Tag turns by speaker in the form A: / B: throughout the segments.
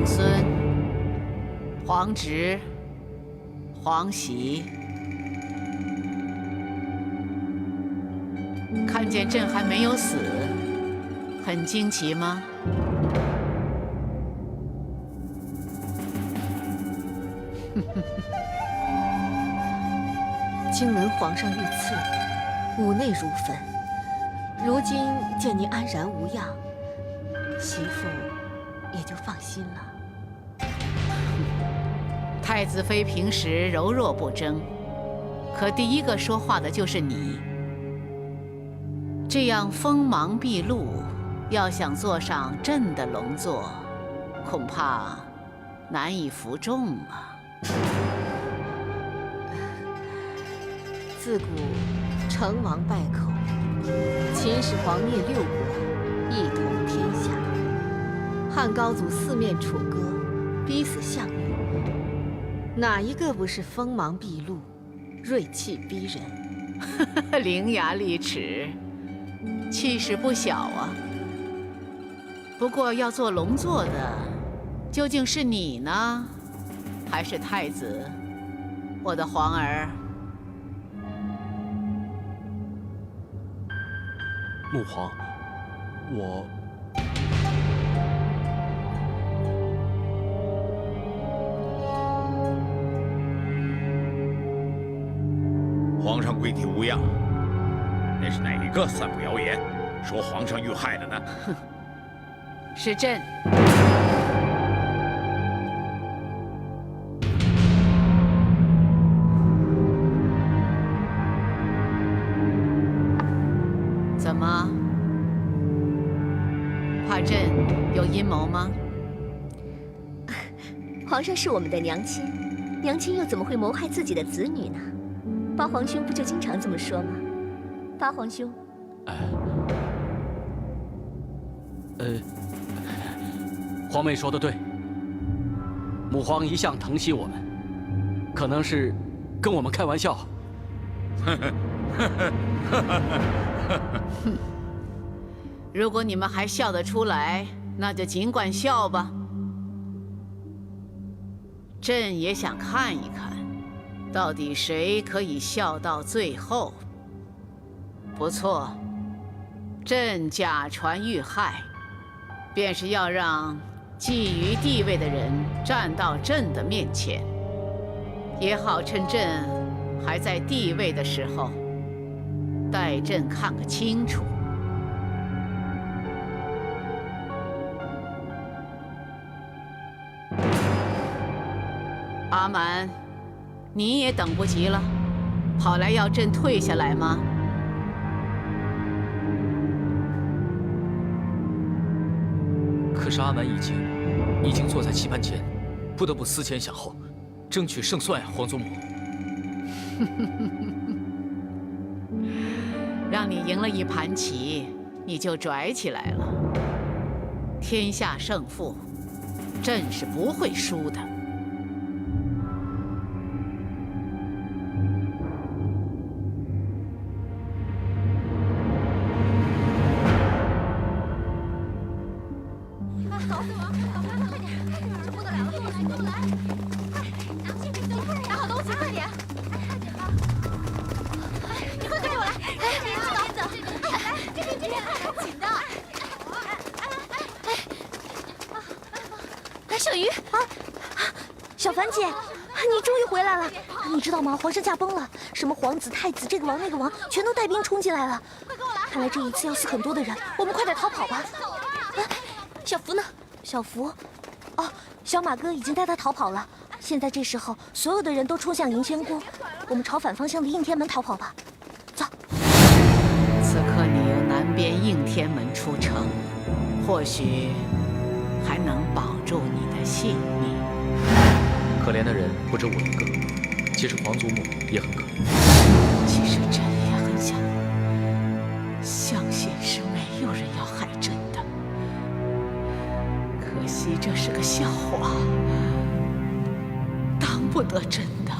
A: 皇孙、皇侄、皇媳，看见朕还没有死，很惊奇吗？
B: 经闻皇上遇刺，五内如焚。如今见您安然无恙，媳妇也就放心了。
A: 太子妃平时柔弱不争，可第一个说话的就是你。这样锋芒毕露，要想坐上朕的龙座，恐怕难以服众啊。
B: 自古成王败寇，秦始皇灭六国，一统天下；汉高祖四面楚歌，逼死项羽，哪一个不是锋芒毕露，锐气逼人？
A: 伶牙俐齿，气势不小啊。不过要做龙座的，究竟是你呢，还是太子，我的皇儿？
C: 母皇，
D: 皇上贵体无恙，那是哪个散布谣言，说皇上遇害了呢？
A: 哼，是朕。怎么？怕朕有阴谋吗？
E: 皇上是我们的娘亲，娘亲又怎么会谋害自己的子女呢？八皇兄不就经常这么说吗？八皇兄，
C: 皇妹说的对，母皇一向疼惜我们，可能是跟我们开玩笑。
A: 哼，如果你们还笑得出来，那就尽管笑吧。朕也想看一看，到底谁可以笑到最后。不错，朕假传遇害，便是要让觊觎地位的人站到朕的面前，也好趁朕还在地位的时候，待朕看个清楚。阿满，你也等不及了，跑来要朕退下来吗？
F: 可是阿满已经坐在棋盘前，不得不思前想后，争取胜算呀，皇祖母。
A: 让你赢了一盘棋，你就拽起来了。天下胜负，朕是不会输的。
E: 小凡姐，你终于回来了！你知道吗？皇上驾崩了，什么皇子、太子，这个王那个王，全都带兵冲进来了。快跟我来！看来这一次要死很多的人，我们快点逃跑吧！小福呢？小福，哦，小马哥已经带他逃跑了。现在这时候，所有的人都冲向迎仙宫，我们朝反方向的应天门逃跑吧。走。
A: 此刻你由南边应天门出城，或许还能保住你的性命。
F: 可怜的人不止我一个，其实皇祖母也很可怜。
A: 其实朕也很相信是没有人要害朕的，可惜这是个笑话，当不得真的。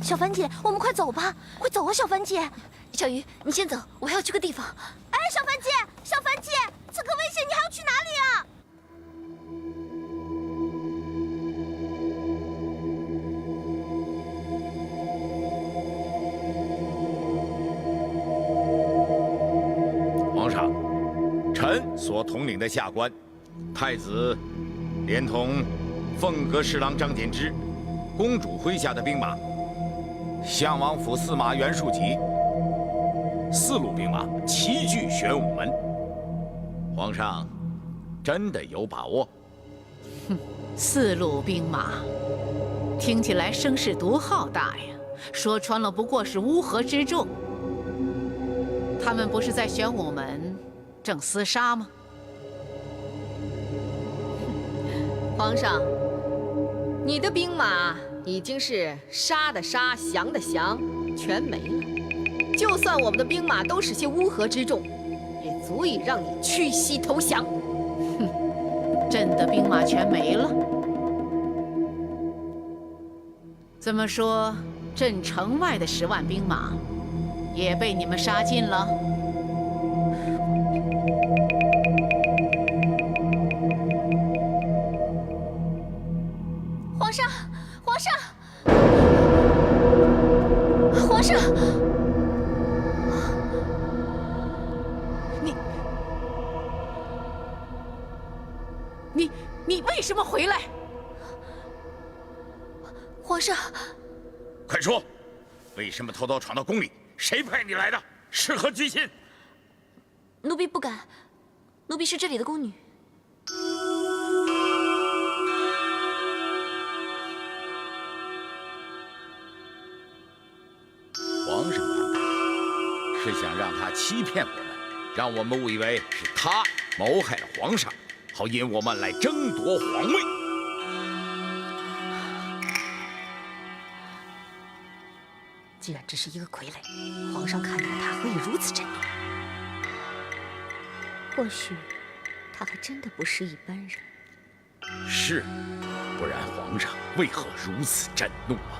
E: 小凡姐，我们快走吧，快走啊，小凡姐！小鱼，你先走，我要去个地方。哎，小凡姐，小凡姐，此刻危险，你还要去哪里啊？
D: 所统领的下官，太子连同凤阁侍郎张柬之，公主麾下的兵马，相王府司马袁术己，4路兵马齐聚玄武门。皇上真的有把握
A: ？4路兵马，听起来声势多浩大呀！说穿了，不过是乌合之众。他们不是在玄武门正厮杀吗？
B: 皇上，你的兵马已经是杀的杀，降的降，全没了。就算我们的兵马都是些乌合之众，也足以让你屈膝投降。
A: 朕的兵马全没了。这么说，朕城外的10万兵马也被你们杀尽了？
E: 皇上，皇上，皇上！
A: 你为什么回来？
E: 皇上，
D: 快说，为什么偷偷闯到宫里？谁派你来的？是何居心？
E: 奴婢不敢，奴婢是这里的宫女。
D: 皇上安排是想让他欺骗我们，让我们误以为是他谋害了皇上，好引我们来争夺皇位。
B: 既然只是一个傀儡，皇上看到他何以如此震怒？
E: 或许他还真的不是一般人。
D: 是，不然皇上为何如此震怒啊？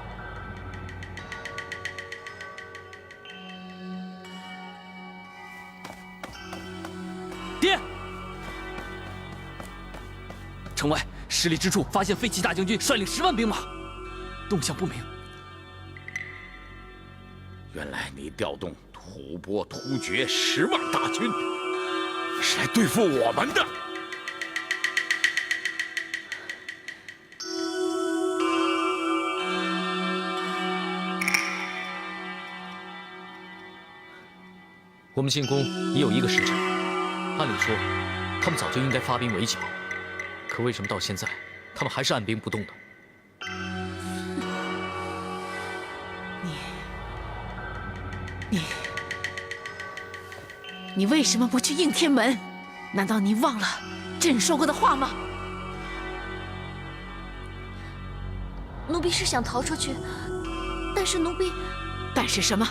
C: 爹，城外10里之处发现废骑大将军率领10万兵马，动向不明。
D: 原来你调动吐蕃突厥10万大军，是来对付我们的。
F: 我们进宫已有1个时辰，按理说，他们早就应该发兵围剿，可为什么到现在，他们还是按兵不动呢？
A: 你为什么不去应天门？难道你忘了朕说过的话吗？
E: 奴婢是想逃出去，但是
A: 但是什么？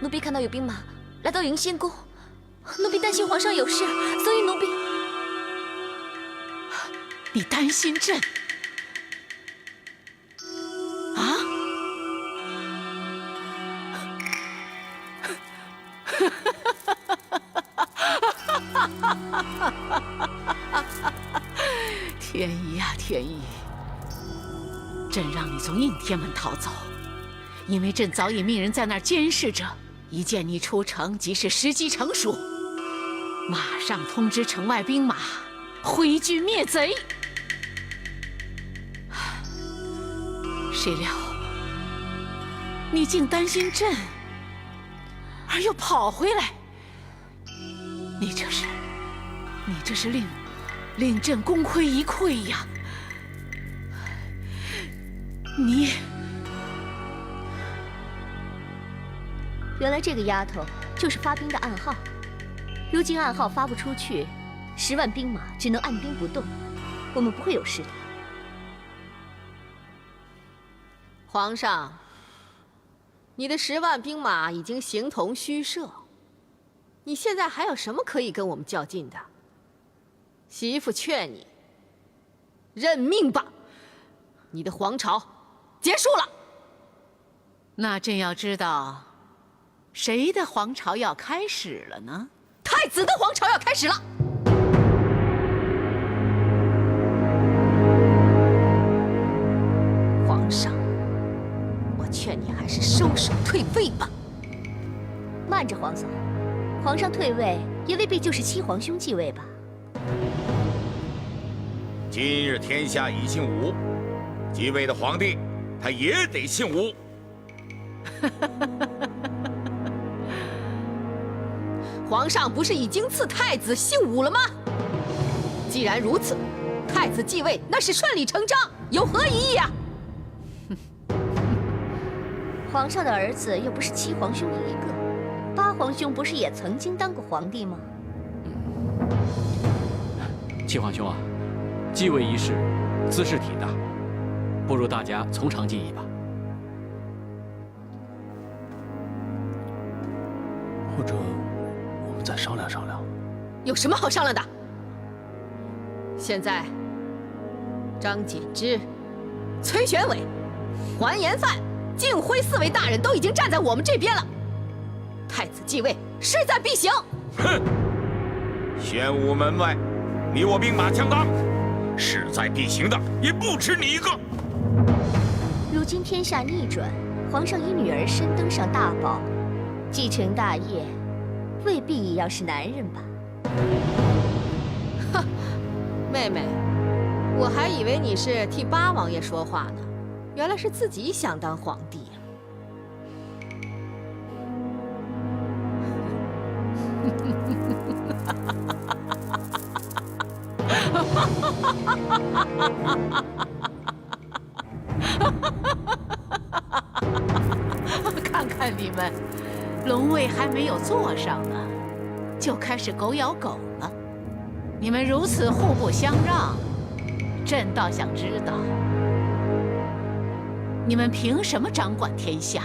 E: 奴婢看到有兵马来到迎仙宫，奴婢担心皇上有事，所以奴婢……
A: 你担心朕？啊？天意呀，天意！朕让你从应天门逃走，因为朕早已命人在那儿监视着，一见你出城，即是时机成熟，马上通知城外兵马挥军灭贼。谁料你竟担心朕，而又跑回来，你这是令朕功亏一篑呀！
E: 原来这个丫头就是发兵的暗号。如今暗号发不出去，10万兵马只能按兵不动，我们不会有事的。
B: 皇上，你的10万兵马已经形同虚设，你现在还有什么可以跟我们较劲的？媳妇劝你，认命吧，你的皇朝结束了。
A: 那朕要知道，谁的皇朝要开始了呢？
B: 太子的皇朝要开始了。皇上，我劝你还是收手退位吧。
E: 慢着，皇嫂，皇上退位也未必就是七皇兄继位吧？
D: 今日天下已姓武，继位的皇帝他也得姓武。
B: 皇上不是已经赐太子姓武了吗？既然如此，太子继位那是顺理成章，有何异议啊？
E: 皇上的儿子又不是七皇兄一个，八皇兄不是也曾经当过皇帝吗？
C: 七皇兄啊，继位一事兹事体大，不如大家从长计议吧。
G: 或者我们再商量商量。
B: 有什么好商量的？现在，张柬之、崔玄伟、hoàn颜范、敬辉4位大人都已经站在我们这边了。太子继位势在必行。
D: 哼！玄武门外，你我兵马相当，势在必行的也不止你一个。
E: 如今天下逆转，皇上以女儿身登上大宝，继承大业，未必也要是男人吧？
B: 哼，妹妹，我还以为你是替八王爷说话呢，原来是自己想当皇帝啊！
A: 看看你们，龙位还没有坐上呢，就开始狗咬狗了。你们如此互不相让，朕倒想知道，你们凭什么掌管天下？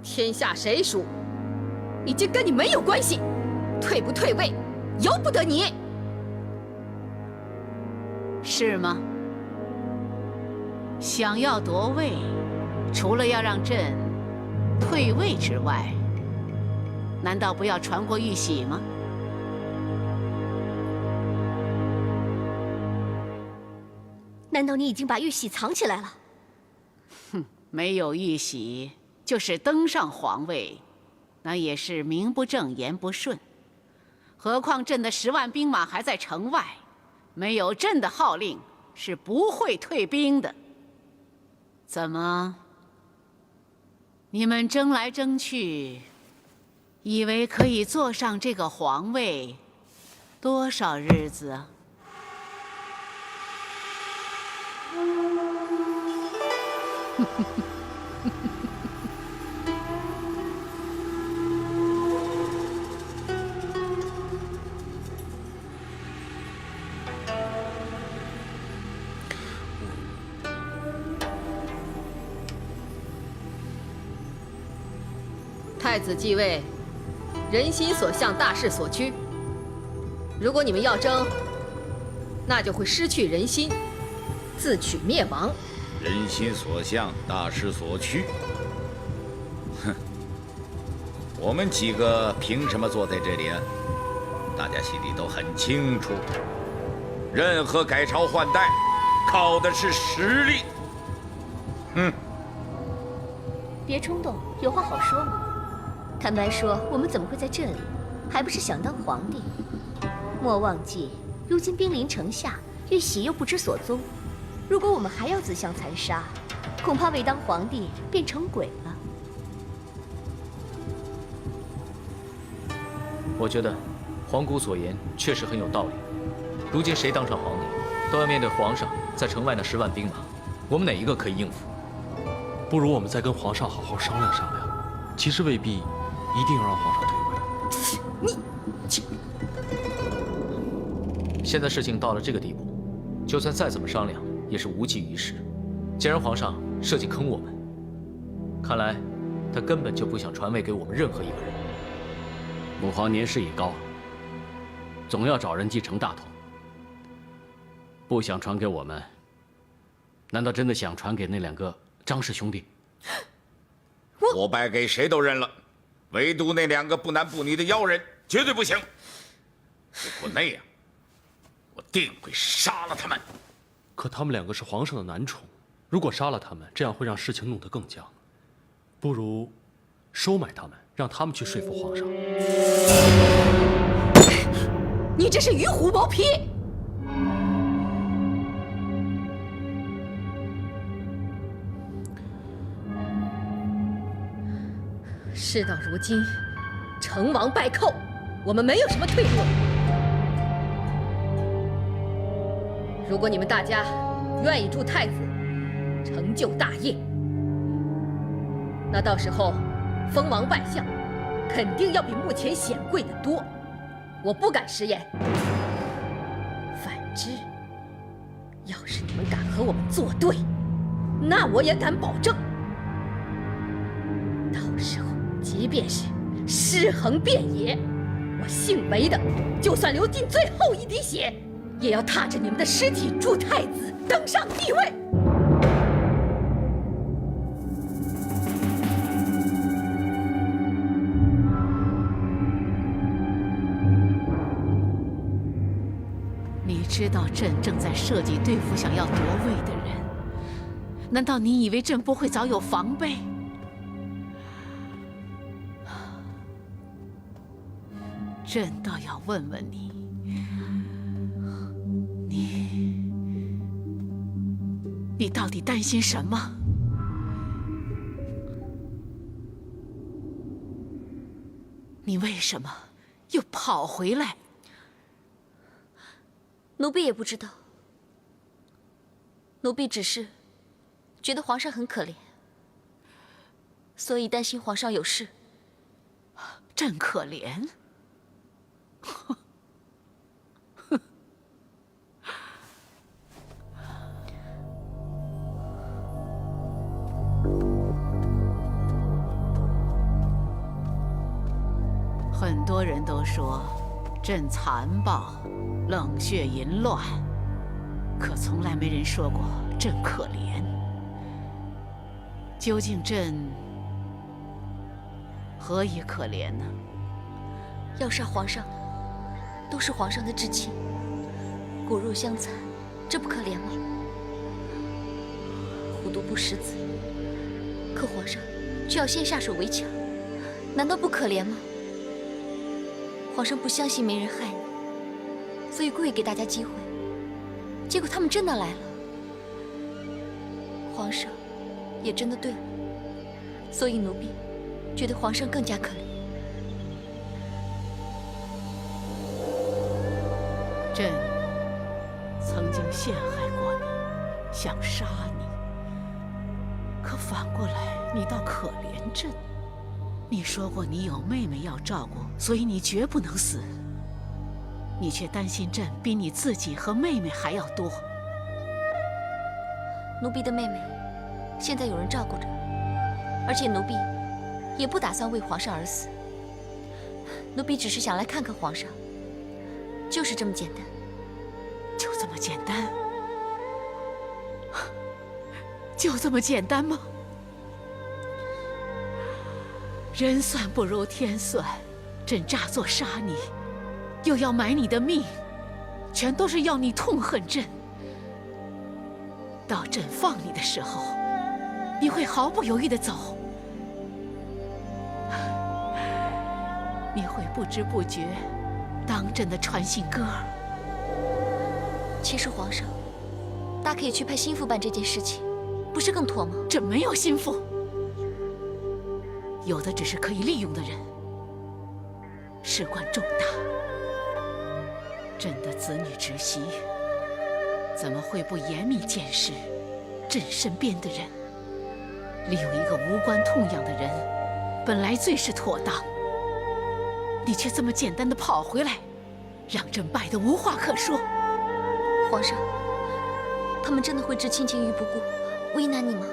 B: 天下谁属，已经跟你没有关系，退不退位，由不得你。
A: 是吗？想要夺位，除了要让朕退位之外，难道不要传过玉玺吗？
E: 难道你已经把玉玺藏起来了？
A: 哼，没有玉玺，就是登上皇位，那也是名不正言不顺。何况朕的10万兵马还在城外，没有朕的号令是不会退兵的。怎么？你们争来争去，以为可以坐上这个皇位多少日子啊？
B: 太子继位，人心所向，大势所趋。如果你们要争，那就会失去人心，自取灭亡。
D: 人心所向，大势所趋。哼，我们几个凭什么坐在这里啊？大家心里都很清楚，任何改朝换代，靠的是实力。
E: 别冲动，有话好说嘛。坦白说，我们怎么会在这里？还不是想当皇帝。莫忘记，如今兵临城下，玉玺又不知所踪。如果我们还要自相残杀，恐怕未当皇帝便成鬼了。
F: 我觉得皇姑所言确实很有道理。如今谁当上皇帝，都要面对皇上在城外那10万兵马，我们哪一个可以应付？
G: 不如我们再跟皇上好好商量商量。其实未必一定要让皇上退位。
F: 现在事情到了这个地步，就算再怎么商量，也是无济于事。既然皇上设计坑我们，看来他根本就不想传位给我们任何一个人。
C: 母皇年事已高，总要找人继承大统。不想传给我们，难道真的想传给那2个张氏兄弟？
D: 我败给谁都认了，唯独那2个不男不女的妖人绝对不行。如果那样，我定会杀了他们。
G: 可他们2个是皇上的男宠，如果杀了他们，这样会让事情弄得更僵。不如收买他们，让他们去说服皇上。
B: 你这是与虎谋皮！事到如今，成王败寇，我们没有什么退路了。如果你们大家愿意助太子成就大业，那到时候封王拜相肯定要比目前显贵得多。我不敢食言。反之，要是你们敢和我们作对，那我也敢保证，到时候即便是尸横遍野，我姓韦的就算流尽最后一滴血，也要踏着你们的尸体助太子登上帝位。
A: 你知道朕正在设计对付想要夺位的人，难道你以为朕不会早有防备？朕倒要问问你，你到底担心什么？你为什么又跑回来？
E: 奴婢也不知道，奴婢只是觉得皇上很可怜，所以担心皇上有事。
A: 朕可怜？很多人都说朕残暴、冷血淫乱，可从来没人说过朕可怜。究竟朕何以可怜呢？
E: 要杀皇上，都是皇上的至亲，骨肉相残，这不可怜吗？虎毒不食子，可皇上却要先下手为强，难道不可怜吗？皇上不相信没人害你，所以故意给大家机会，结果他们真的来了。皇上也真的对了，所以奴婢觉得皇上更加可怜。
A: 朕曾经陷害过你，想杀你，可反过来你倒可怜朕。你说过你有妹妹要照顾，所以你绝不能死。你却担心朕比你自己和妹妹还要多。
E: 奴婢的妹妹现在有人照顾着，而且奴婢也不打算为皇上而死。奴婢只是想来看看皇上，就是这么简单。
A: 就这么简单？就这么简单吗？人算不如天算，朕诈作杀你，又要买你的命，全都是要你痛恨朕。到朕放你的时候，你会毫不犹豫地走，你会不知不觉当朕的传信鸽。
E: 其实皇上大可以去派心腹办这件事情，不是更妥吗？
A: 朕没有心腹，有的只是可以利用的人，事关重大。朕的子女侄媳怎么会不严密监视朕身边的人？利用一个无关痛痒的人，本来最是妥当。你却这么简单的跑回来，让朕败得无话可说。
E: 皇上，他们真的会置亲情于不顾，为难你吗？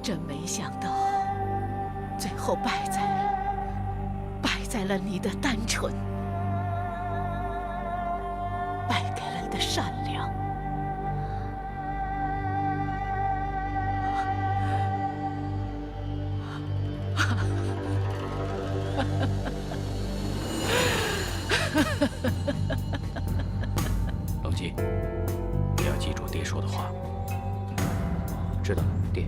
A: 朕没想到，最后败在了你的单纯，败给了你的善良。
C: 龙基，你要记住爹说的话。
F: 知道了，爹。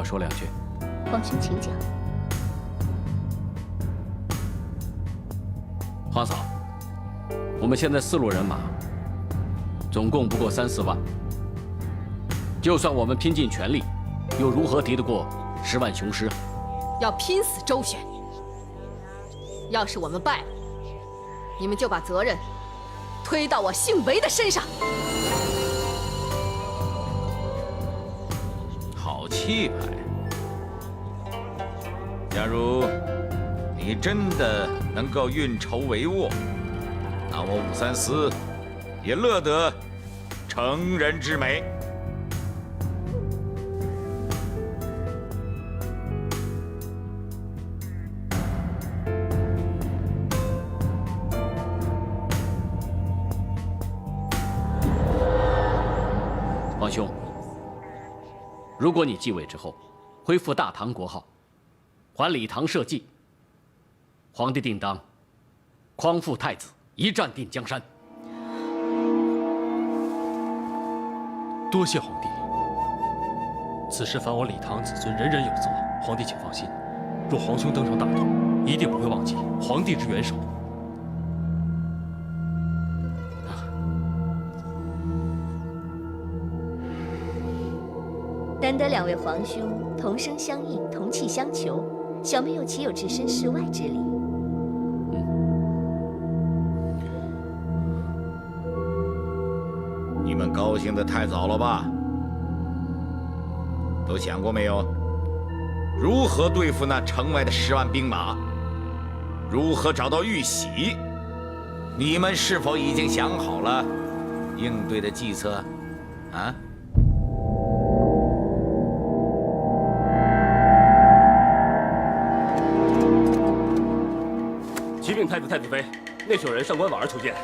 C: 我说两句。
E: 皇兄请讲。
C: 皇嫂，我们现在4路人马，总共不过3、4万。就算我们拼尽全力，又如何敌得过10万雄师？
B: 要拼死周旋。要是我们败了，你们就把责任推到我姓韦的身上。
D: 好气派！假如你真的能够运筹帷幄，那我武三思也乐得成人之美。
C: 皇兄，如果你继位之后，恢复大唐国号，还礼堂社稷，皇帝定当匡复太子，一战定江山。
G: 多谢皇帝。此事凡我李唐子孙人人有责，皇帝请放心。若皇兄登上大统，一定不会忘记皇帝之元首。
E: 难得2位皇兄同声相应，同气相求，小妹又岂有置身事外之理？
D: 你们高兴得太早了吧？都想过没有，如何对付那城外的10万兵马？如何找到玉玺？你们是否已经想好了应对的计策？啊？
H: 启禀太子太子妃，内侍有人上官婉儿求见。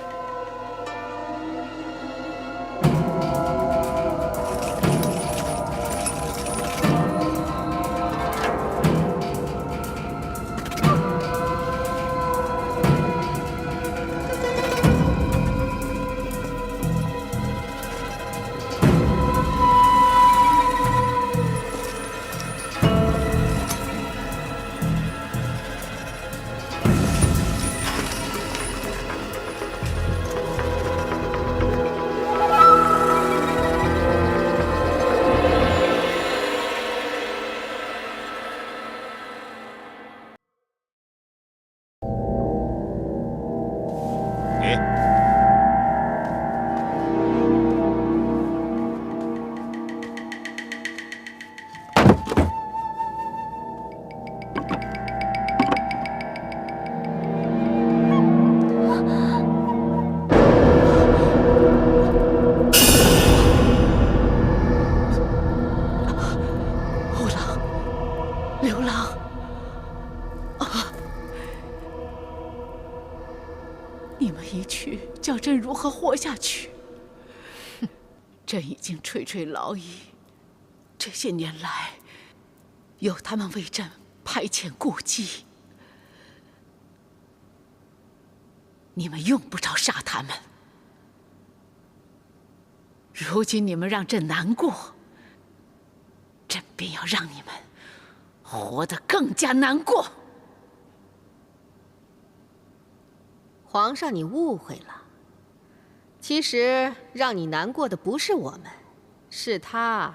A: 叫朕如何活下去？朕已经垂垂老矣，这些年来，有他们为朕排遣顾忌，你们用不着杀他们。如今你们让朕难过，朕便要让你们活得更加难过。
B: 皇上，你误会了。其实让你难过的不是我们，是他。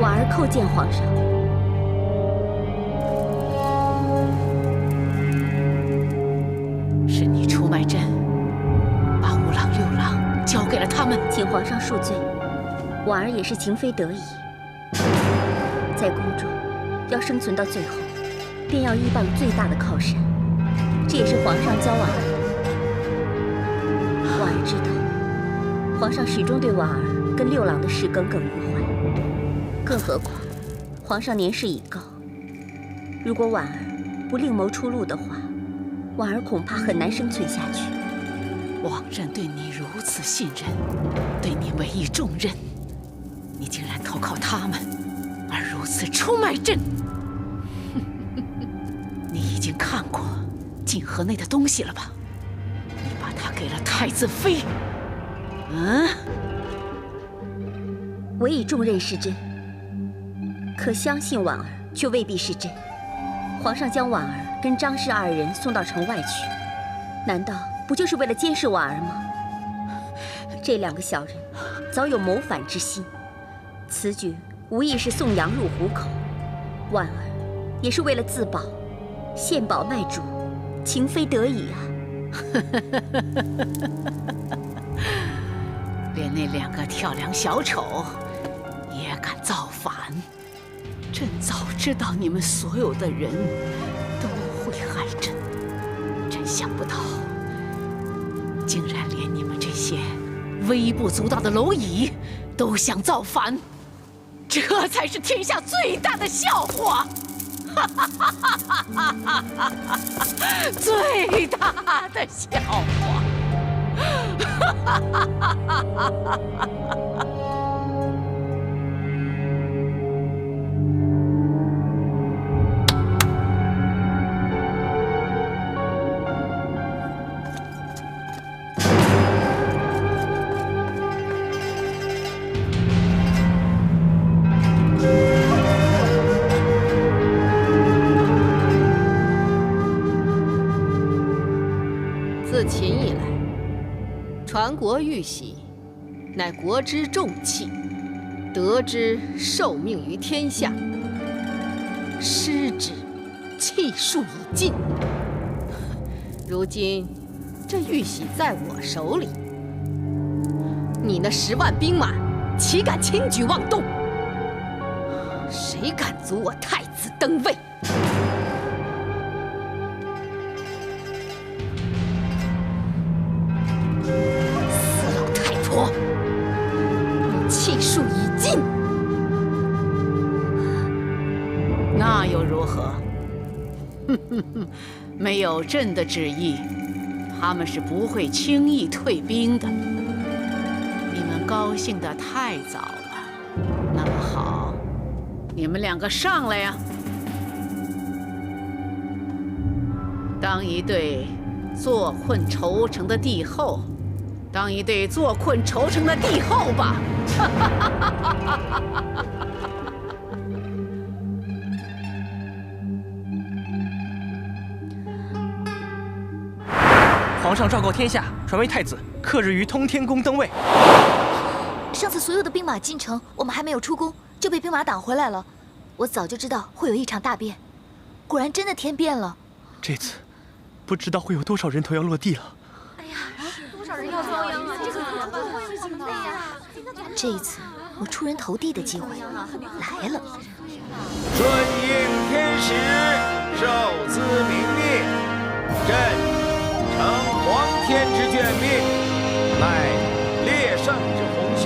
E: 婉儿叩见皇上。
A: 是你出卖朕，把5郎、6郎交给了他们。
E: 请皇上恕罪，婉儿也是情非得已。在宫中，要生存到最后，便要依傍最大的靠山，这也是皇上教婉儿的。婉儿知道，皇上始终对婉儿跟6郎的事耿耿于怀。更何况，皇上年事已高，如果婉儿不另谋出路的话，婉儿恐怕很难生存下去。
A: 王任对你如此信任，对你委以重任，你竟然投靠他们，而如此出卖朕！你已经看过锦盒内的东西了吧？你把它给了太子妃。
E: 委以重任是真，可相信婉儿却未必是真。皇上将婉儿跟张氏二人送到城外去，难道不就是为了监视婉儿吗？这两个小人早有谋反之心，此举无疑是送羊入虎口。婉儿也是为了自保，献宝卖主，情非得已啊。
A: 连那两个跳梁小丑也敢造反！朕早知道你们所有的人都会害朕，朕想不到，竟然连你们这些微不足道的蝼蚁都想造反，这才是天下最大的笑话！最大的笑话！
B: 自秦以来，传国玉玺，乃国之重器，得之受命于天下，失之气数已尽。如今这玉玺在我手里，你那10万兵马，岂敢轻举妄动？谁敢阻我太子登位？死老太婆，你气数已尽。
A: 那又如何？没有朕的旨意，他们是不会轻易退兵的。你们高兴得太早了。那么好，你们两个上来呀！当一队坐困愁城的帝后，当一队坐困愁城的帝后吧！
I: 皇上昭告天下，传位太子，刻日于通天宫登位。
E: 上次所有的兵马进城，我们还没有出宫，就被兵马挡回来了。我早就知道会有一场大变，果然真的天变了。
I: 这次，不知道会有多少人头要落地了。
E: 哎呀，多少人要遭殃啊！这个怎么办？这一次，我出人头地的机会来了。
D: 顺应天时，受兹明命，朕承皇天之眷命，乃烈圣之弘修，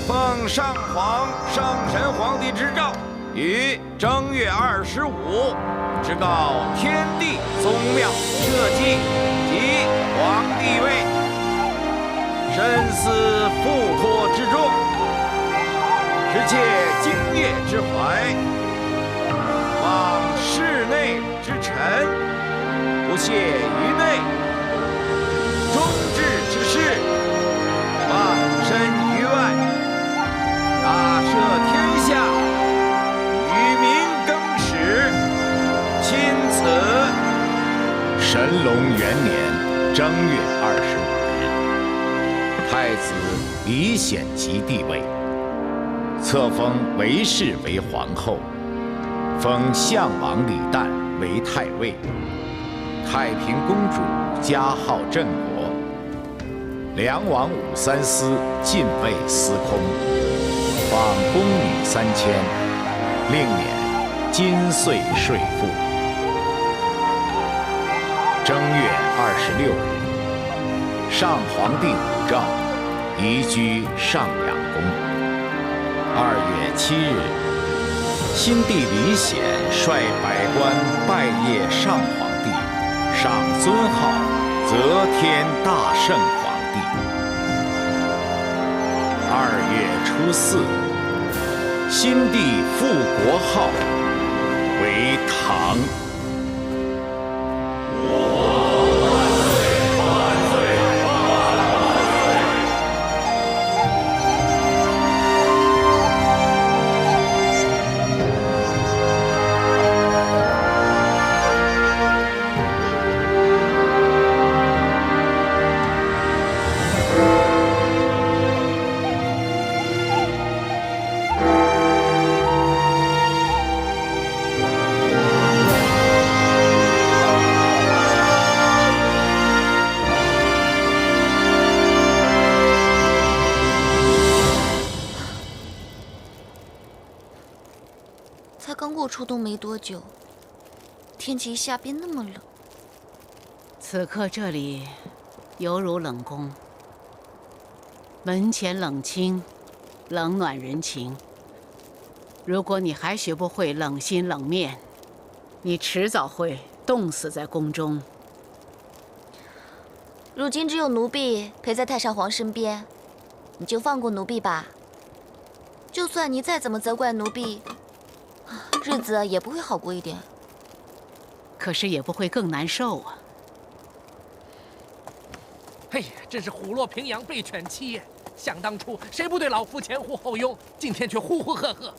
D: 奉上皇圣神皇帝之诏，于正月25旨告天地宗庙社稷及皇帝位，深思付托之重，实切京业之怀，望室内之臣不懈于内，忠志之士忘身于外，大赦天下，与民更始。钦此。神龙元年正月25日，太子李显即帝位，册封韦氏为皇后，封相王李旦为太尉，太平公主加号镇国，梁王武3司进位司空，访宫女3000，另免金岁税赋。正月26日，上皇帝武曌移居上阳宫。2月7日，新帝李显率百官拜谒上皇帝，赏尊号则天大圣皇帝。2月初4，新帝复国号为唐。
E: 才刚过初冬没多久，天气一下变那么冷。
A: 此刻这里犹如冷宫，门前冷清，冷暖人情。如果你还学不会冷心冷面，你迟早会冻死在宫中。
E: 如今只有奴婢陪在太上皇身边，你就放过奴婢吧。就算你再怎么责怪奴婢，日子也不会好过一点。
A: 可是也不会更难受啊。
J: 哎呀，真是虎落平阳被犬欺呀！想当初谁不对老夫前呼后拥，今天却呼呼喝喝，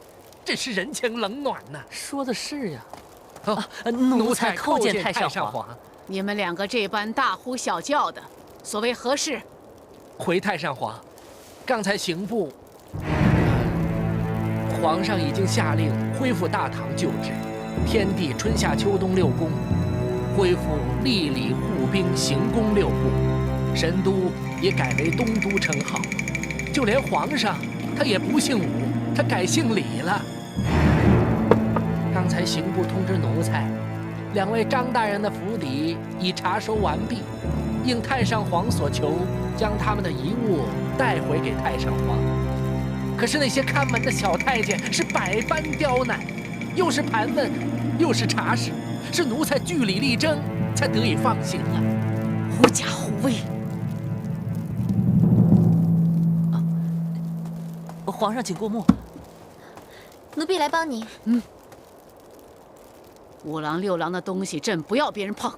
J: 真是人情冷暖呐。
I: 说的是呀。
J: 奴才叩见太上皇。
A: 你们两个这般大呼小叫的，所谓何事？
J: 回太上皇，刚才刑部，皇上已经下令恢复大唐旧制，天地春夏秋冬6宫，恢复吏礼户兵刑宫6部，神都也改为东都称号，就连皇上他也不姓武，他改姓李了。刚才刑部通知奴才，2位张大人的府邸已查收完毕，应太上皇所求，将他们的遗物带回给太上皇。可是那些看门的小太监是百般刁难，又是盘问，又是查实，是奴才据理力争，才得以放行啊！
A: 狐假虎威！
I: 皇上，请过目。
E: 奴婢来帮你。
A: 5郎6郎的东西，朕不要别人碰。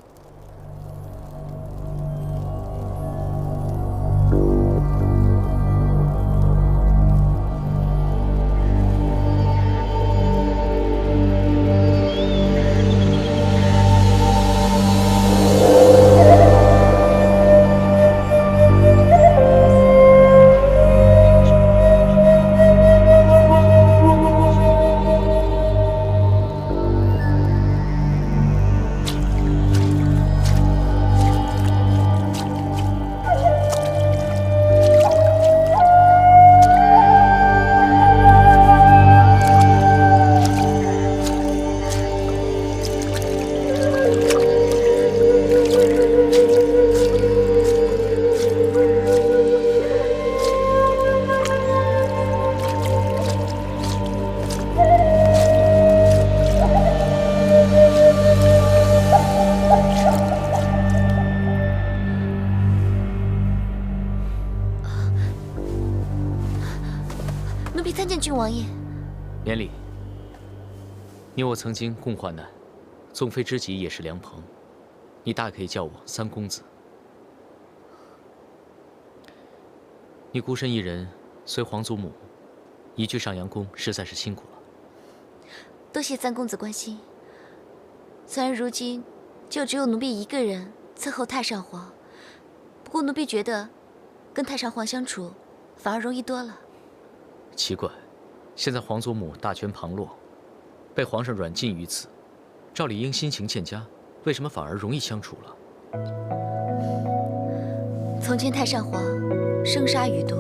E: 奴婢参见郡王爷。
F: 免礼。你我曾经共患难，纵非知己也是良朋，你大可以叫我3公子。你孤身一人随皇祖母移居上阳宫，实在是辛苦了。
E: 多谢3公子关心。虽然如今就只有奴婢一个人伺候太上皇，不过奴婢觉得跟太上皇相处反而容易多了。
F: 奇怪，现在皇祖母大权旁落，被皇上软禁于此，照理应心情欠佳，为什么反而容易相处了？
E: 从前太上皇生杀予夺，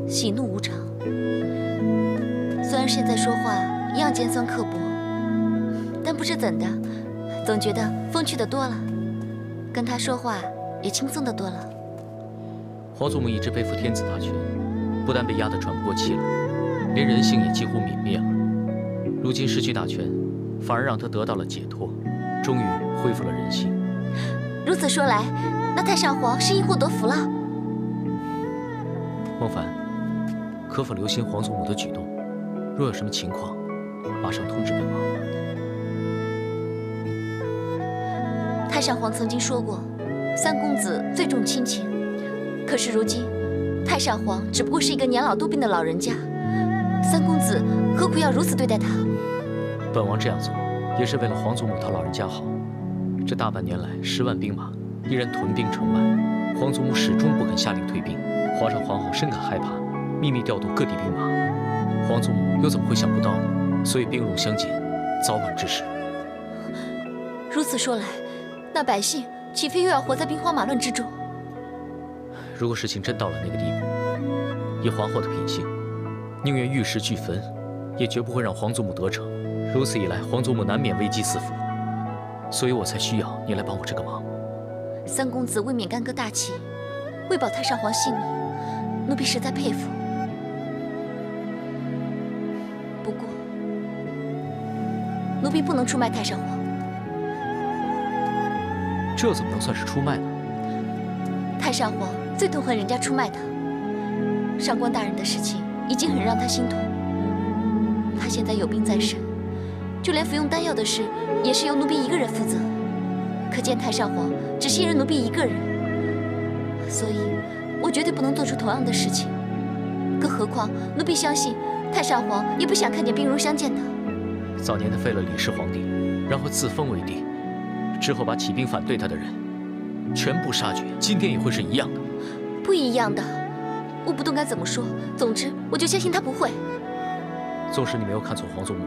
E: 喜怒无常，虽然现在说话一样尖酸刻薄，但不知怎的，总觉得风趣的多了，跟他说话也轻松的多了。
F: 皇祖母一直背负天子大权，不但被压得喘不过气来，连人性也几乎泯灭了。如今失去大权，反而让他得到了解脱，终于恢复了人性。
E: 如此说来，那太上皇是因祸得福了。
F: 孟凡，可否留心皇祖母的举动？若有什么情况，马上通知本王。
E: 太上皇曾经说过，三公子最重亲情。可是如今，太上皇只不过是一个年老多病的老人家，三公子何苦要如此对待他？
F: 本王这样做，也是为了皇祖母她老人家好。这大半年来，10万兵马依然屯兵城外，皇祖母始终不肯下令退兵。皇上皇后深感害怕，秘密调度各地兵马。皇祖母又怎么会想不到呢？所以兵戎相见，早晚之事。
E: 如此说来，那百姓岂非又要活在兵荒马乱之中？
F: 如果事情真到了那个地步，以皇后的品性，宁愿玉石俱焚，也绝不会让皇祖母得逞。如此一来，皇祖母难免危机四伏。所以我才需要你来帮我这个忙。
E: 三公子未免干戈大旗，为保太上皇性命，奴婢实在佩服。不过，奴婢不能出卖太上皇。
F: 这怎么能算是出卖呢？
E: 太上皇最痛恨人家出卖他。上官大人的事情已经很让他心痛，他现在有病在身，就连服用丹药的事也是由奴婢一个人负责。可见太上皇只信任奴婢一个人，所以我绝对不能做出同样的事情。更何况奴婢相信太上皇也不想看见兵戎相见的。
F: 早年他废了李氏皇帝，然后自封为帝，之后把起兵反对他的人全部杀绝，今天也会是一样的。
E: 不一样的，我不懂该怎么说。总之，我就相信他不会。
F: 纵使你没有看错皇祖母，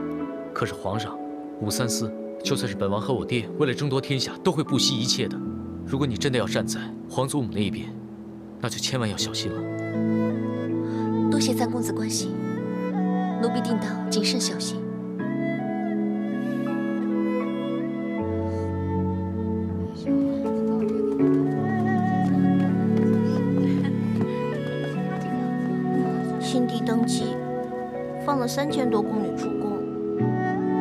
F: 可是皇上武三思，就算是本王和我爹为了争夺天下，都会不惜一切的。如果你真的要站在皇祖母那一边，那就千万要小心了。
E: 多谢三公子关心，奴婢定当谨慎小心。新帝登基，放了3000多宫女出宫，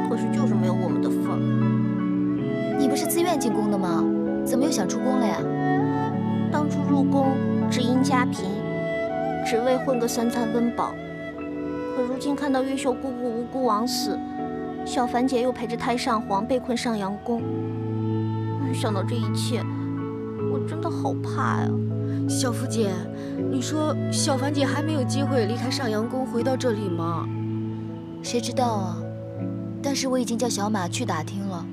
E: 可是就是没有我们的份儿。你不是自愿进宫的吗？怎么又想出宫了呀？当初入宫只因家贫，只为混个3餐温饱。可如今看到越秀姑姑无辜枉死，小凡姐又陪着太上皇被困上阳宫，想到这一切，我真的好怕呀。
B: 小福姐，你说小凡姐还没有机会离开上阳宫回到这里吗？
E: 谁知道啊？但是我已经叫小马去打听了，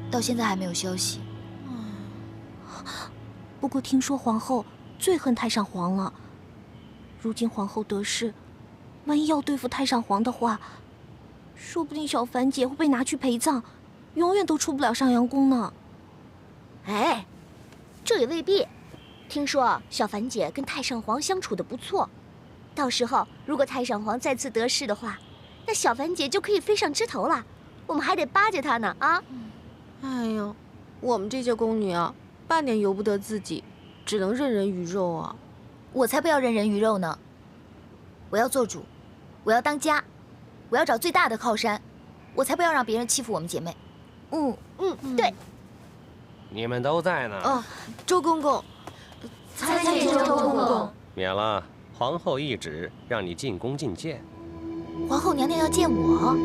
E: 到现在还没有消息。不过听说皇后最恨太上皇了，如今皇后得势，万一要对付太上皇的话，说不定小凡姐会被拿去陪葬，永远都出不了上阳宫呢。
K: 哎，这也未必。听说小凡姐跟太上皇相处得不错，到时候如果太上皇再次得势的话，那小凡姐就可以飞上枝头了。我们还得巴结她呢啊！
B: 哎呦，我们这些宫女啊，半点由不得自己，只能任人鱼肉啊！
E: 我才不要任人鱼肉呢！我要做主，我要当家，我要找最大的靠山，我才不要让别人欺负我们姐妹。
K: 对。
L: 你们都在呢。
B: 哦，周公公。
E: 参见周公公。
L: 免了，皇后懿旨，让你进宫觐见。
E: 皇后娘娘要见我。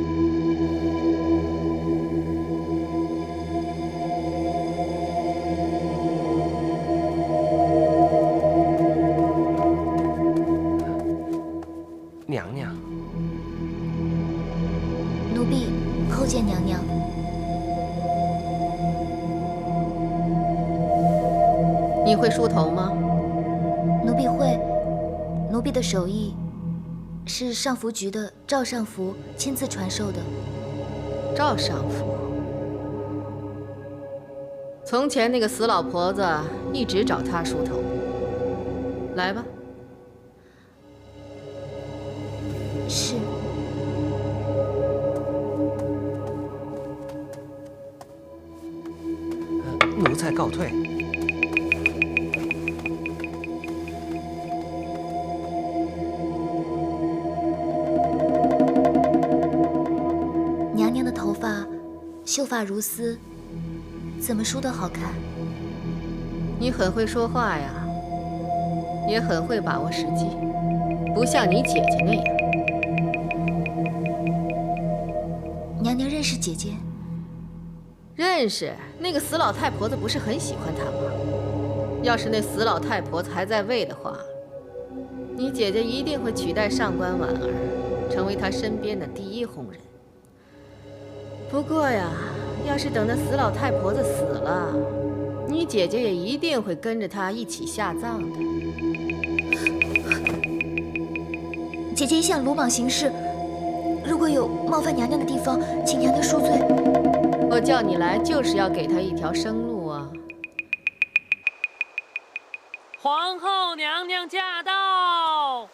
L: 娘娘。
E: 奴婢叩见娘娘。
B: 你会梳头吗？
E: 奴婢会。奴婢的手艺是上服局的赵尚福亲自传授的。
B: 赵尚福，从前那个死老婆子一直找他梳头。来吧。
E: 是。
L: 奴才告退。
E: 娘娘的头发秀发如丝，怎么梳都好看。
B: 你很会说话呀，也很会把握时机，不像你姐姐那样。
E: 娘娘认识姐姐？
B: 认识。那个死老太婆子不是很喜欢她吗？要是那死老太婆子还在位的话，你姐姐一定会取代上官婉儿，成为她身边的第一红人。不过呀，要是等那死老太婆子死了，你姐姐也一定会跟着她一起下葬的。
E: 姐姐一向鲁莽行事，如果有冒犯娘娘的地方，请娘娘恕罪。
B: 我叫你来就是要给她一条生路啊！
M: 皇后娘娘驾到！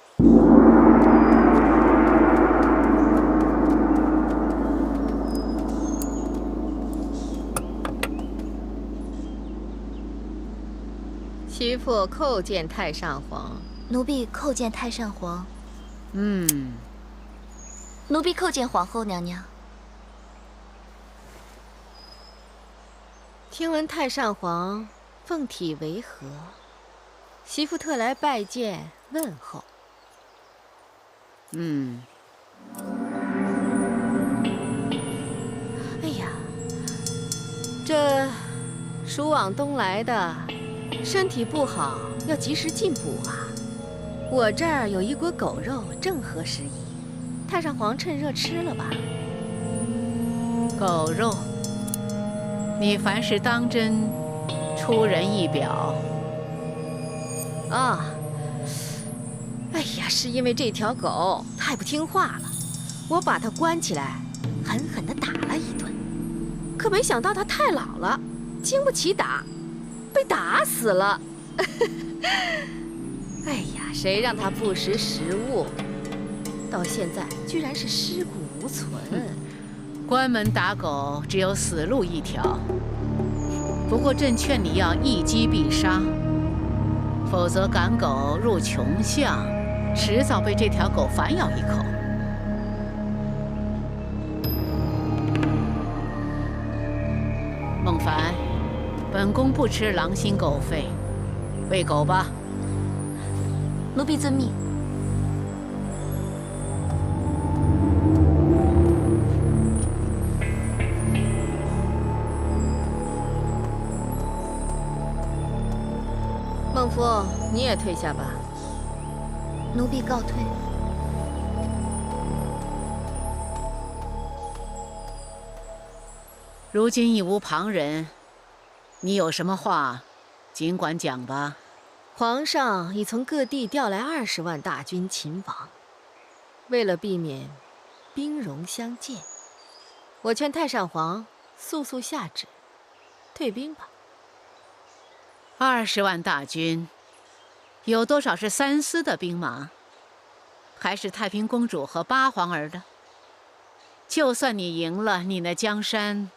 B: 媳妇叩见太上皇。
E: 奴婢叩见太上皇。奴婢叩见皇后娘娘。
B: 听闻太上皇凤体为和，媳妇特来拜见问候。哎呀，这蜀往东来的，身体不好，要及时进补啊。我这儿有一锅狗肉，正合时宜，太上皇趁热吃了吧。
A: 狗肉，你凡事当真，出人意表。
B: 啊，哎呀，是因为这条狗太不听话了，我把它关起来，狠狠地打了一顿。可没想到它太老了，经不起打，被打死了。哎呀，谁让它不识时务，到现在居然是尸骨无存。
A: 关门打狗只有死路一条。不过朕劝你要一击必杀，否则赶狗入穷巷，迟早被这条狗反咬一口。孟凡，本宫不吃狼心狗肺，喂狗吧。
E: 奴婢遵命。
B: 孟夫，你也退下吧。
E: 奴婢告退。
A: 如今已无旁人，你有什么话，尽管讲吧。
B: 皇上已从各地调来20万大军勤王，为了避免兵戎相见，我劝太上皇速速下旨，退兵吧。
A: 20万大军，有多少是三司的兵马？还是太平公主和八皇儿的？就算你赢了，你那江山，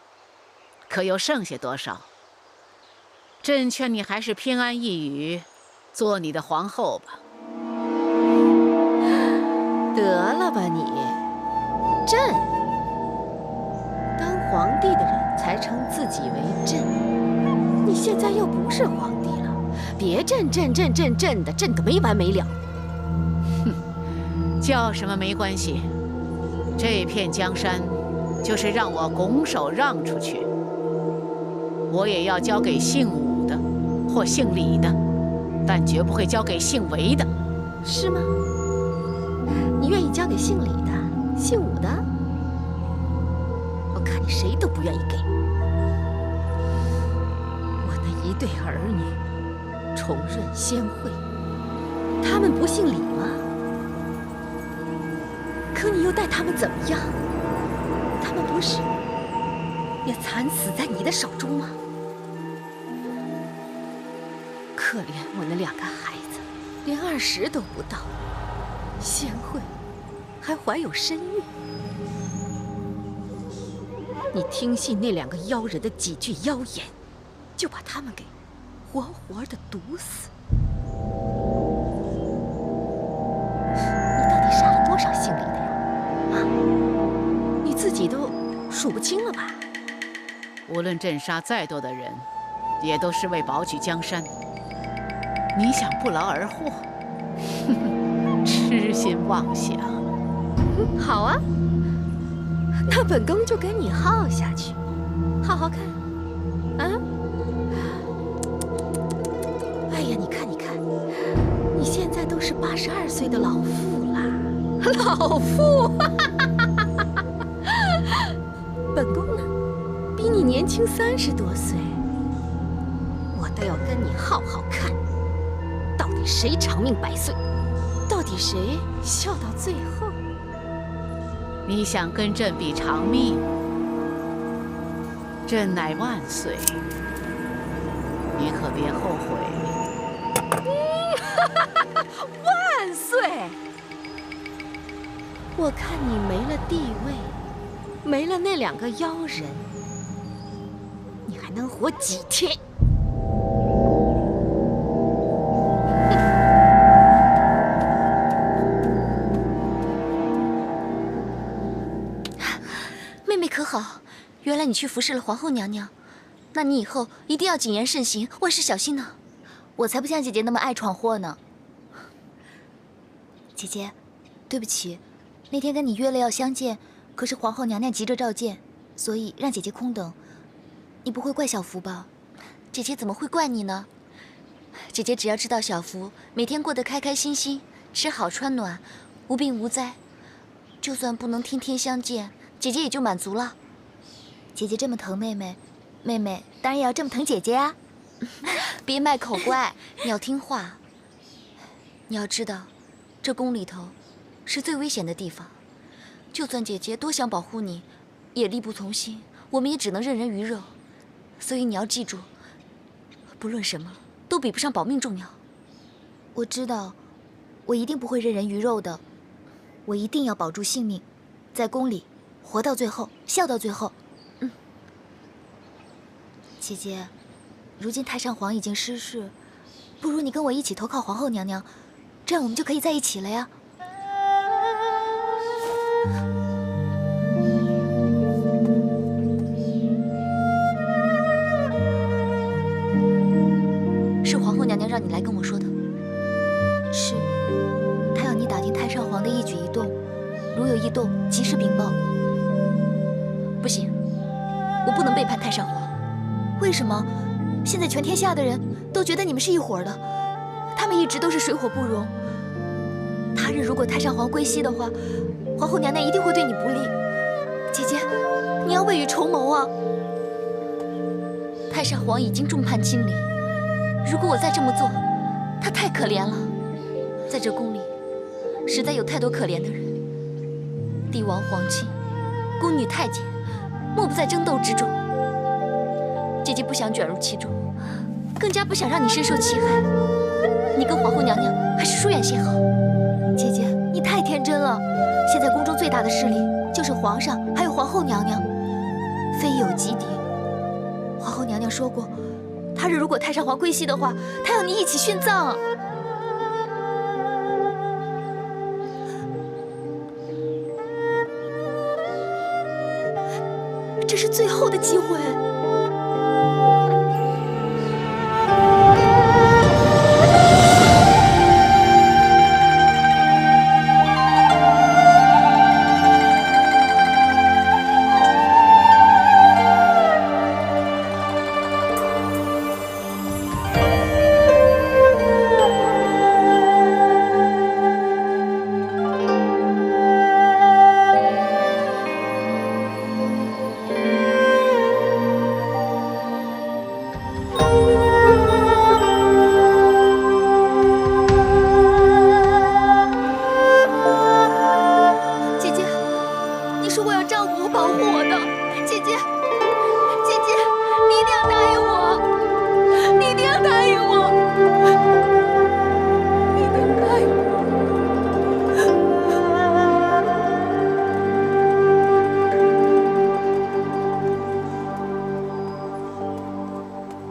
A: 可又剩下多少？朕劝你还是偏安一隅，做你的皇后吧。
B: 得了吧你，朕当皇帝的人才称自己为朕，你现在又不是皇帝了，别朕的，朕个没完没了。
A: 哼，叫什么没关系，这片江山就是让我拱手让出去，我也要交给姓武的或姓李的，但绝不会交给姓韦的。
B: 是吗？你愿意交给姓李的、姓武的？我看你谁都不愿意给。我那一对儿女，重润、先惠，他们不姓李吗？可你又待他们怎么样？他们不是也惨死在你的手中吗？可怜我那2个孩子，连20都不到，先惠还怀有身孕。你听信那2个妖人的几句妖言，就把他们给活活的毒死。你到底杀了多少姓李的呀？啊，你自己都数不清了吧？
A: 无论朕杀再多的人，也都是为保举江山。你想不劳而获，痴心妄想。
B: 好啊，那本宫就跟你耗下去，好好看。啊！哎呀，你看，你现在都是82岁的老妇啦，老妇。本宫呢，比你年轻30多岁，我倒要跟你好好看，到底谁长命百岁，到底谁笑到最后。
A: 你想跟朕比长命？朕乃万岁，你可别后悔。
B: 万岁！我看你没了地位，没了那2个妖人，你还能活几天？
E: 妹妹可好？原来你去服侍了皇后娘娘，那你以后一定要谨言慎行，万事小心呢。我才不像姐姐那么爱闯祸呢。姐姐，对不起，那天跟你约了要相见，可是皇后娘娘急着召见，所以让姐姐空等。你不会怪小福吧？姐姐怎么会怪你呢？姐姐只要知道小福每天过得开开心心，吃好穿暖，无病无灾，就算不能天天相见，姐姐也就满足了。姐姐这么疼妹妹，妹妹当然也要这么疼姐姐啊！别卖口乖，你要听话。你要知道，这宫里头是最危险的地方，就算姐姐多想保护你，也力不从心，我们也只能任人鱼肉。所以你要记住，不论什么都比不上保命重要。我知道，我一定不会任人鱼肉的，我一定要保住性命，在宫里活到最后，笑到最后。姐姐，如今太上皇已经失势，不如你跟我一起投靠皇后娘娘，这样我们就可以在一起了呀。是皇后娘娘让你来跟我说的。是，她要你打听太上皇的一举一动，如有异动，及时禀报。不行，我不能背叛太上皇。为什么？现在全天下的人都觉得你们是一伙的，他们一直都是水火不容。他日如果太上皇归西的话，皇后娘娘一定会对你不利。姐姐，你要未雨绸缪啊！太上皇已经众叛亲离，如果我再这么做，他太可怜了。在这宫里，实在有太多可怜的人，帝王、皇亲、宫女、太监，莫不在争斗之中。姐姐不想卷入其中，更加不想让你深受其害。你跟皇后娘娘还是疏远些好。姐姐，你太天真了。现在宫中最大的势力就是皇上，还有皇后娘娘，非友即敌。皇后娘娘说过，他日如果太上皇归西的话，她要你一起殉葬。这是最后的机会。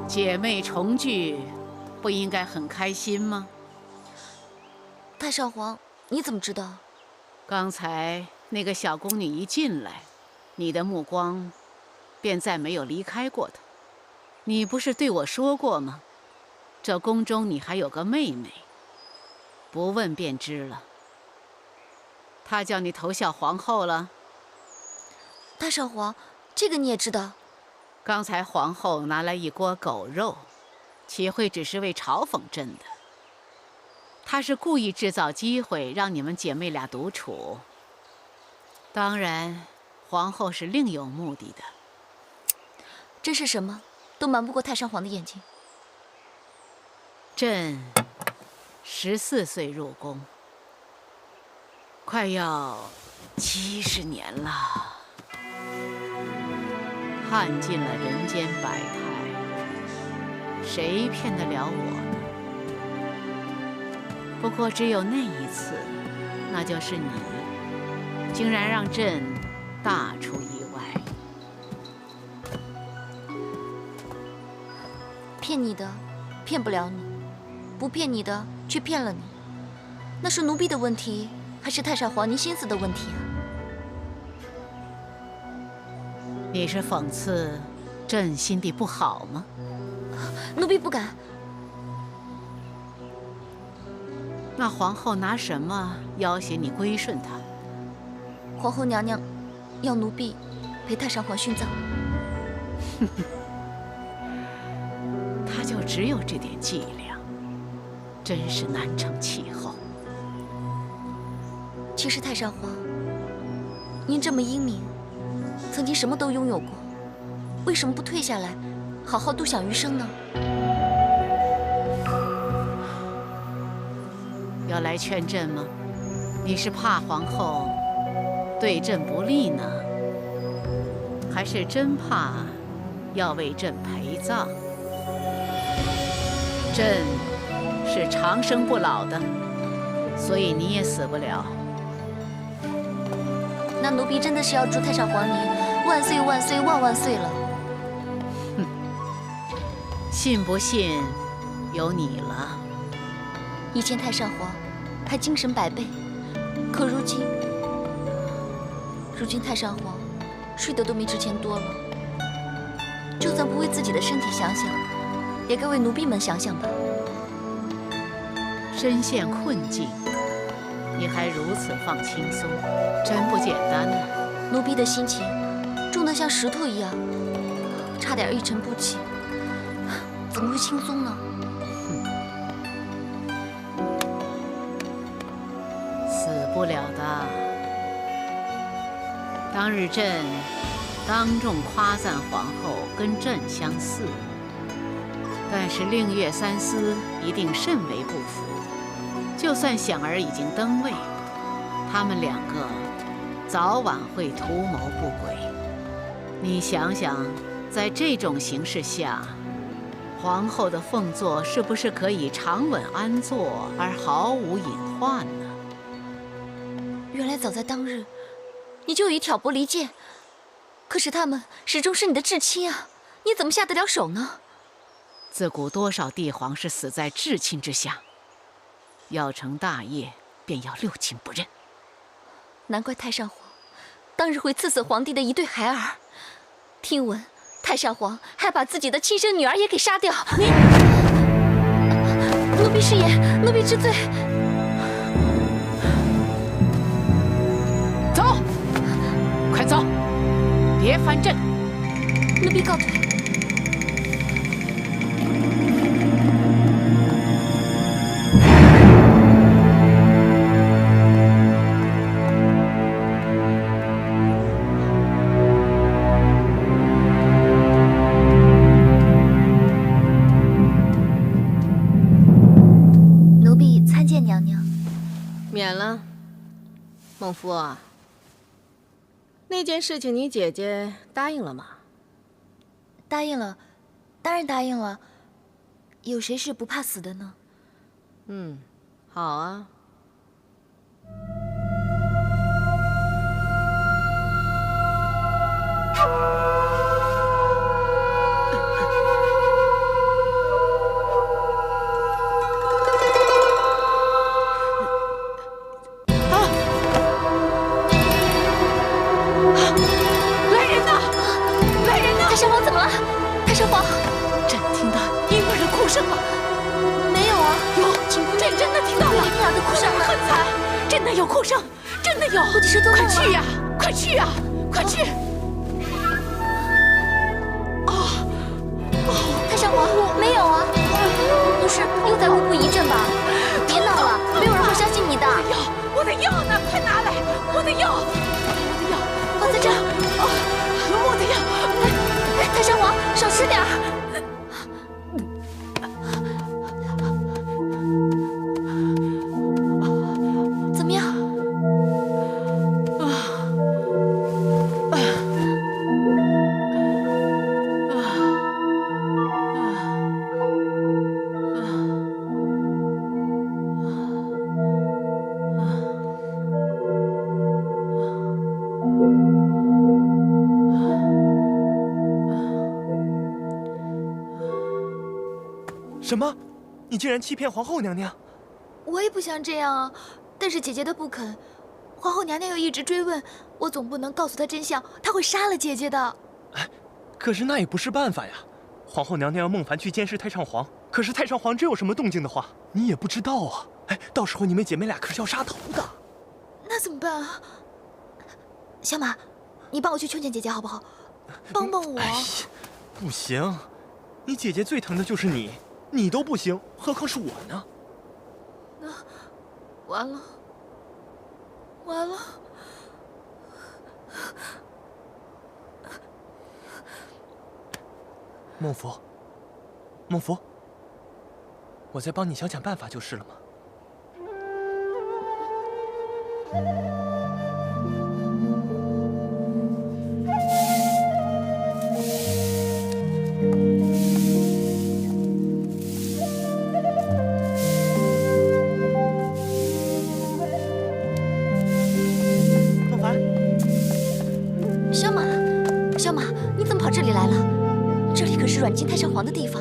A: 姐妹重聚，不应该很开心吗？
E: 太上皇，你怎么知道？
A: 刚才那个小宫女一进来，你的目光便再没有离开过她。你不是对我说过吗？这宫中你还有个妹妹，不问便知了。她叫你投效皇后了？
E: 太上皇，这个你也知道？
A: 刚才皇后拿来一锅狗肉，岂会只是为嘲讽朕的？她是故意制造机会让你们姐妹俩独处。当然，皇后是另有目的的。
E: 这是什么？都瞒不过太上皇的眼睛。
A: 朕14岁入宫，快要70年了，看尽了人间百态，谁骗得了我呢？不过只有那一次，那就是你，竟然让朕大出意外。
E: 骗你的，骗不了你；不骗你的，却骗了你。那是奴婢的问题，还是太上皇您心思的问题啊？
A: 你是讽刺朕心地不好吗？
E: 奴婢不敢。
A: 那皇后拿什么要挟你归顺她？
E: 皇后娘娘要奴婢陪太上皇殉葬。
A: 她就只有这点伎俩，真是难成气候。
E: 其实太上皇，您这么英明，曾经什么都拥有过，为什么不退下来，好好度享余生呢？
A: 要来劝朕吗？你是怕皇后对朕不利呢，还是真怕要为朕陪葬？朕是长生不老的，所以你也死不了。
E: 那奴婢真的是要祝太上皇您万岁万岁万万岁了。
A: 哼，信不信由你了。
E: 以前太上皇还精神百倍，可如今太上皇睡得都没之前多了。就算不为自己的身体想想，也该为奴婢们想想吧。
A: 身陷困境，你还如此放轻松，真不简单呢。
E: 奴婢的心情重得像石头一样，差点一沉不起，怎么会轻松呢？
A: 死不了的。当日朕当众夸赞皇后跟朕相似，但是令月三思一定甚为不服。就算响儿已经登位，他们两个早晚会图谋不轨。你想想，在这种形势下，皇后的凤座是不是可以长稳安坐而毫无隐患呢？
E: 原来早在当日，你就已挑拨离间。可是他们始终是你的至亲啊，你怎么下得了手呢？
A: 自古多少帝皇是死在至亲之下，要成大业，便要六亲不认。
E: 难怪太上皇当日会赐死皇帝的一对孩儿。听闻太上皇还把自己的亲生女儿也给杀掉。你，奴婢失言，奴婢知罪。
A: 走，快走，别烦朕。
E: 奴婢告退。奴婢参见娘娘。
B: 免了。孟夫啊，那件事情你姐姐答应了吗？
E: 答应了，当然答应了。有谁是不怕死的呢？
B: 嗯，好啊。
E: 来人呐！来人呐！太上皇怎么了？太上皇，声了？没有啊。有，这真的听到了，哪的哭声呢？很惨，真的有哭声，真的有。我的舌头快去呀！快去呀！快去！
K: 太上皇，没有啊，不是又在误会一阵吧？别闹了，没有人会相信你的。
E: 我的药呢？快拿来！我的药，
K: 哦，在这儿。
E: 我的药，
K: 太上皇，少吃点儿。怎么样？
I: 什么？你竟然欺骗皇后娘娘！
E: 我也不想这样啊，但是姐姐的不肯，皇后娘娘又一直追问，我总不能告诉她真相，她会杀了姐姐的。
I: 哎，可是那也不是办法呀。皇后娘娘要孟凡去监视太上皇，可是太上皇真有什么动静的话，你也不知道啊。哎，到时候你们姐妹俩可是要杀头的。
E: 那怎么办啊？小马，你帮我去劝劝姐姐好不好？帮帮我。
I: 哎呀，不行，你姐姐最疼的就是你。你都不行，何况是我呢？
E: 那完了，完了！
I: 孟福，孟福，我再帮你想想办法就是了嘛。
K: 这里来了，这里可是软禁太上皇的地方，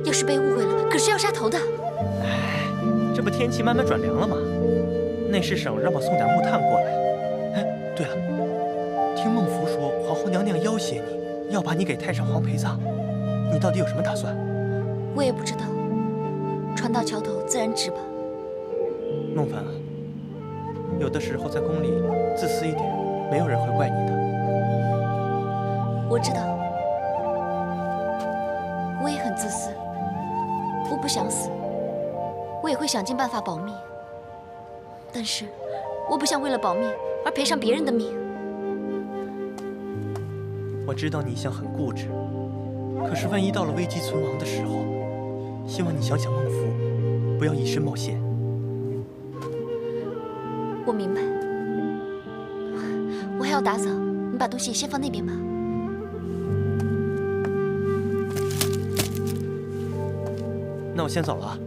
K: 要是被误会了，可是要杀头的。
I: 哎，这不天气慢慢转凉了吗？内侍省让我送点木炭过来。哎，对了，听孟福说皇后娘娘要挟你，要把你给太上皇陪葬，你到底有什么打算？
K: 我也不知道，船到桥头自然直吧。
I: 孟凡，有的时候在宫里自私一点，没有人会怪你的。
K: 我知道。我也很自私，我不想死，我也会想尽办法保命。但是，我不想为了保命而赔上别人的命。
I: 我知道你一向很固执，可是万一到了危急存亡的时候，希望你想想孟福，不要以身冒险。
K: 我明白。我还要打扫，你把东西先放那边吧。
I: 那我先走了啊。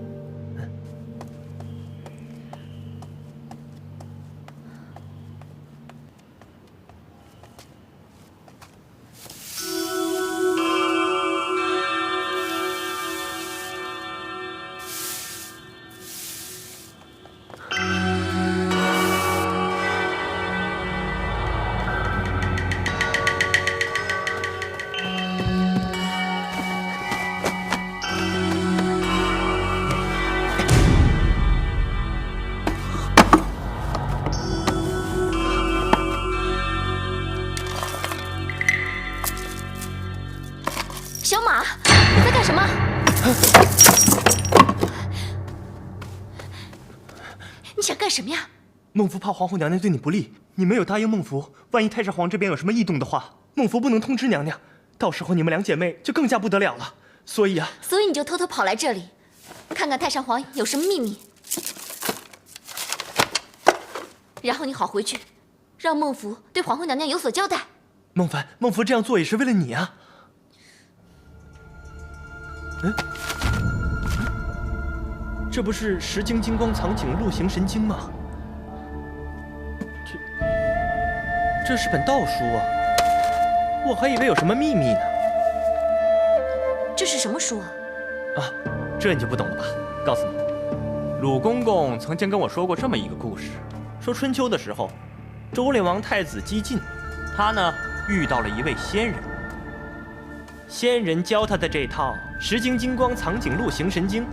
K: 小马，你在干什么？你想干什么呀？
I: 孟福怕皇后娘娘对你不利，你没有答应孟福，万一太上皇这边有什么异动的话，孟福不能通知娘娘，到时候你们两姐妹就更加不得了了。所以啊，
K: 所以你就偷偷跑来这里，看看太上皇有什么秘密，然后你好回去，让孟福对皇后娘娘有所交代。
I: 孟凡，孟福这样做也是为了你啊。这不是石经金光藏景陆行神经吗？这是本道书啊，我还以为有什么秘密呢。
K: 这是什么书啊？
I: 啊，这你就不懂了吧？告诉你，鲁公公曾经跟我说过这么一个故事，说春秋的时候，周烈王太子姬晋，他呢遇到了一位仙人，仙人教他的这套石经金光藏景路行神经，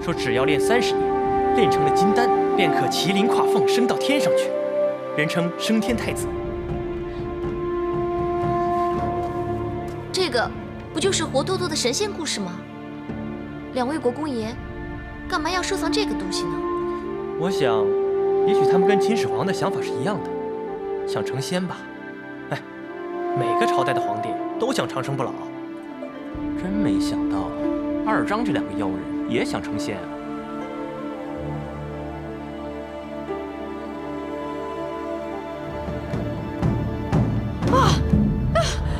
I: 说只要练30年，练成了金丹，便可麒麟跨凤升到天上去，人称升天太子。
K: 这个不就是活脱脱的神仙故事吗？两位国公爷，干嘛要收藏这个东西呢？
I: 我想，也许他们跟秦始皇的想法是一样的，想成仙吧。哎，每个朝代的皇帝都想长生不老。真没想到，二张这2个妖人也想成仙啊！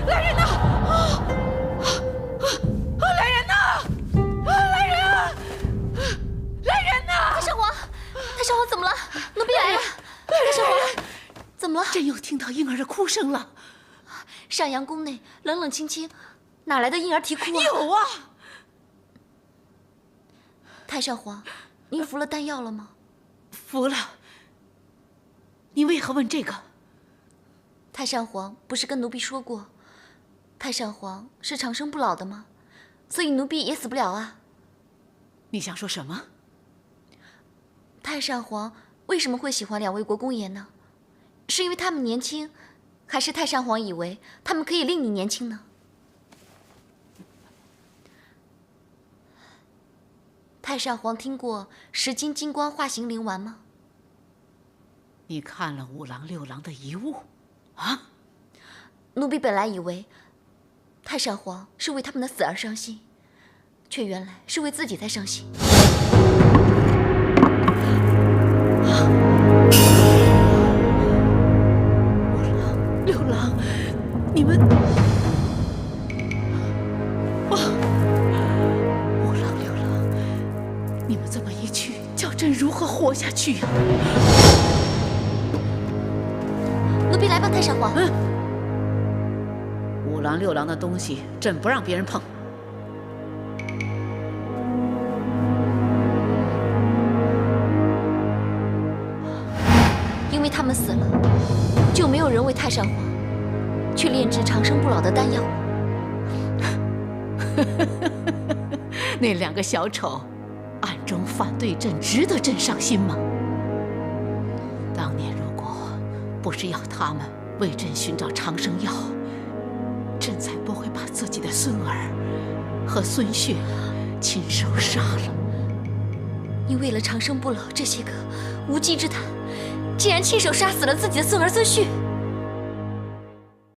A: 来人呐！来人呐！来人啊！来人呐！
K: 太上皇，太上皇怎么了？奴婢来了。太上皇，怎么了？
A: 朕又听到婴儿的哭声了。
K: 上阳宫内冷冷清清，哪来的婴儿啼哭啊？
A: 有啊！
K: 太上皇，您服了丹药了吗？
A: 服了。你为何问这个？
K: 太上皇不是跟奴婢说过，太上皇是长生不老的吗？所以奴婢也死不了啊。
A: 你想说什么？
K: 太上皇为什么会喜欢2位国公爷呢？是因为他们年轻，还是太上皇以为他们可以令你年轻呢？太上皇听过石金金光化形灵丸吗？
A: 你看了5郎6郎的遗物啊？
K: 奴婢本来以为太上皇是为他们的死而伤心，却原来是为自己在伤心。
A: 5郎6郎，你们5郎6郎，你们这么一去，叫朕如何活下去呀？
K: 奴婢来吧，太上皇。
A: 5郎6郎的东西，朕不让别人碰。
K: 因为他们死了，就没有人为太上皇去炼制长生不老的丹药。
A: 那2个小丑暗中反对朕，值得朕伤心吗？当年如果不是要他们为朕寻找长生药，朕才不会把自己的孙儿和孙婿亲手杀了。
K: 你为了长生不老这些个无稽之谈，竟然亲手杀死了自己的孙儿孙婿。